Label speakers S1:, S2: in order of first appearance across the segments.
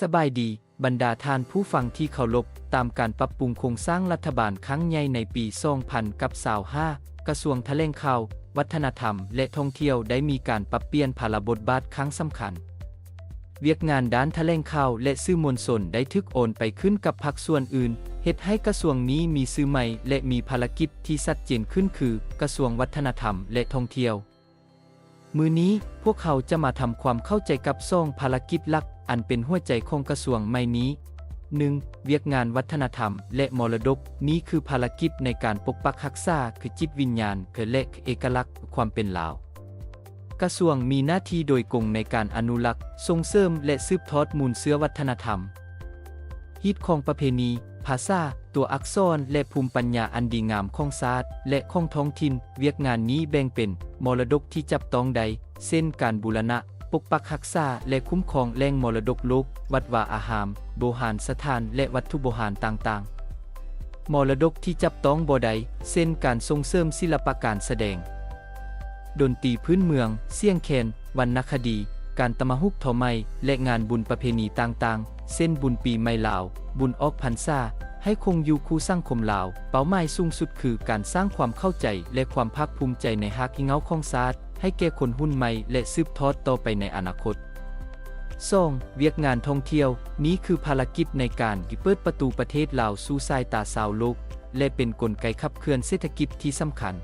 S1: สบายดีบรรดาท่านผู้ฟังที่เคารพตามการปรับปรุงโครงสร้างรัฐบาลครั้งใหญ่ในปี2025กระทรวงแถลงข่าววัฒนธรรมและท่องเที่ยวได้มีการปรับเปลี่ยนภาระบทบาทครั้งสำคัญเวียกงานด้านแถลงข่าวและสื่อมวลชนได้ถูกโอนไปขึ้นกับพรรคส่วนอื่นเฮ็ดให้กระทรวงนี้มีชื่อใหม่และมีภารกิจที่ชัดเจนขึ้นคือกระทรวงวัฒนธรรมและท่องเที่ยวมื้อนี้พวกเขาจะมาทำความเข้าใจกับ2ภารกิจหลักอันเป็นหัวใจของกระทรวงใหม่นี้ 1. เวียกงานวัฒนธรรมและมรดกนี้คือภารกิจในการปกปักรักษาคือจิตวิญญาณและเอกลักษณ์ความเป็นลาวกระทรวงมีหน้าที่โดยตรงในการอนุรักษ์ส่งเสริมและสืบทอดมูลเชื้อวัฒนธรรมฮิตของประเพณีภาษาตัวอักษรและภูมิปัญญาอันดีงามของชาติและของท้องถิ่นเวียกงานนี้แบ่งเป็นมรดกที่จับต้องได้เช่นการบูรณะปกปักรักษาและคุ้มครองแหล่งมรดกโลกวัดวาอารามโบราณสถานและวัตถุโบราณต่างๆมรดกที่จับต้องบ่ได้เช่นการส่งเสริมศิลปะการแสดงดนตรีพื้นเมืองเสียงแคนวรรณคดีการตะมหุกทอไมและงานบุญประเพณีต่างๆเช่นบุญปีใหม่ลาวบุญออกพรรษาให้คงอยู่คู่สังคมลาวเป้าหมายสูงสุดคือการสร้างความเข้าใจและความภาคภูมิใจในฮักเงาของชาติให้แก่คนรุ่นใหม่และสืบทอดต่อไปในอนาคต 2. เวียกงานท่องเที่ยวนี้คือภารกิจในการเปิดประตูประเทศลาวสู่สายตาชาวโลกและเป็นกลไกขับเคลื่อนเศรษฐกิจที่สำคัญ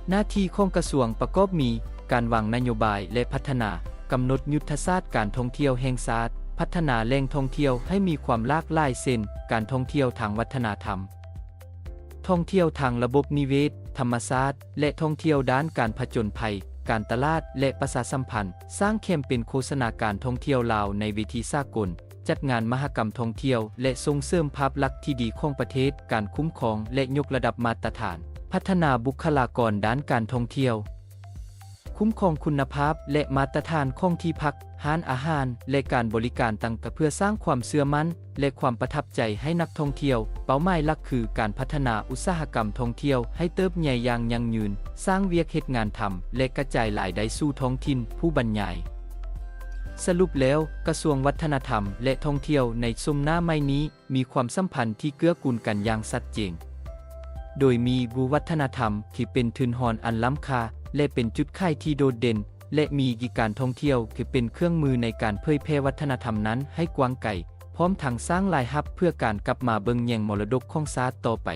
S1: หน้าที่ของกระทรวงประกอบมีการวางนโยบายและพัฒนากำหนดยุทธศาสตร์การท่องเที่ยวแห่งชาติพัฒนาแหล่งท่องเที่ยวให้มีความหลากหลายเช่นการท่องเที่ยวทางวัฒนธรรมท่องเที่ยวทางระบบนิเวศธรรมชาติและท่องเที่ยวด้านการผจญภัยการตลาดและประชาสัมพันธ์สร้างแคมเปญโฆษณาการท่องเที่ยวลาวในเวทีสากลจัดงานมหกรรมท่องเที่ยวและส่งเสริมภาพลักษณ์ที่ดีของประเทศการคุ้มครองและยกระดับมาตรฐานพัฒนาบุคลากรด้านการท่องเที่ยวคุ้มครองคุณภาพและมาตรฐานของที่พักร้านอาหารและการบริการต่างๆเพื่อสร้างความเชื่อมั่นและความประทับใจให้นักท่องเที่ยวเป้าหมายหลักคือการพัฒนาอุตสาหกรรมท่องเที่ยวให้เติบใหญ่อย่างยั่งยืนสร้างเวียกเฮ็ดงานทำและกระจายรายได้สู่ท้องถิ่นผู้บรรยายสรุปแล้วกระทรวงวัฒนธรรมและท่องเที่ยวในซุมหน้าใหม่นี้มีความสัมพันธ์ที่เกื้อกูลกันอย่างชัดเจนโดยมีวัฒนธรรมที่เป็นทุนหอนอันล้ำค่าและเป็นจุดขายที่โดดเด่นและมีการท่องเที่ยวคือเป็นเครื่องมือในการเผยแพร่วัฒนธรรมนั้นให้กว้างไกลพร้อมทั้งสร้างรายรับเพื่อการกลับมาเบิ่งแย่งมรดกของชาติต่อไป